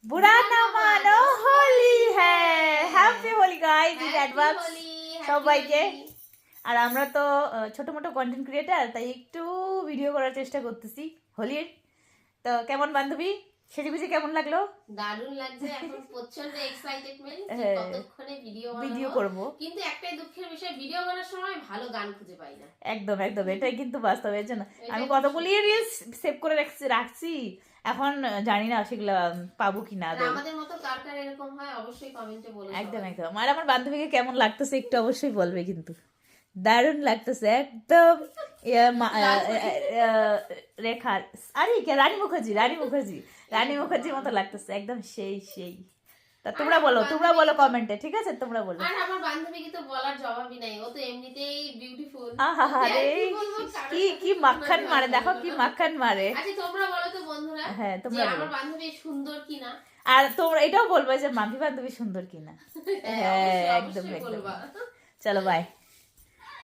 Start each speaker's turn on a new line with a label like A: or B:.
A: बुरा ना मानो होली है happy Holi guys in advance সবাইকে। আর আমরা তো ছোট মোটো কন্টেন্ট ক্রিয়েটার, তাই একটু ভিডিও করার চেষ্টা করতেছি হোলির। তো কেমন বান্ধবী, সেজেগুজে কেমন লাগলো?
B: দারুণ লাগছে, এখন প্রচন্ড এক্সাইটেডমেন্ট কতক্ষণে ভিডিও করব। কিন্তু একটাই দুঃখের বিষয়, ভিডিও বানানোর সময় ভালো গান খুঁজে পাই না।
A: একদম একদম, এটাই কিন্তু বাস্তব। এর জন্য আমি কতগুলি রিলস সেভ করে রাখছি, এখন জানি না সেগুলো পাবো কি না।
B: আমাদের মতো কার কার এরকম হয় অবশ্যই কমেন্টে বলুন।
A: একদম একদম। আর আমার বান্ধবীকে কেমন লাগতেছে একটু অবশ্যই বলবে কিন্তু। দারুণ লাগতেছে একদম। রেখা, আরে রানী মুখার্জির মতো লাগতেছে একদম, সেই। তা তোমরা বলো কমেন্টে, ঠিক আছে? তোমরা বলো।
B: আর আমার বান্ধবীকে তো বলার জবাবই নাই, ও তো এমনিতেই বিউটিফুল।
A: আহারে কি মাখন মারে, দেখো কি মাখন মারে।
B: আচ্ছা তোমরা বলো তো বন্ধুরা,
A: হ্যাঁ তোমরা বলো
B: আমার বান্ধবী সুন্দর কিনা।
A: আর তোমরা এটাও বলবে যে মাম্পি বান্ধবী সুন্দর কিনা। হ্যাঁ একদম। চলো বাই।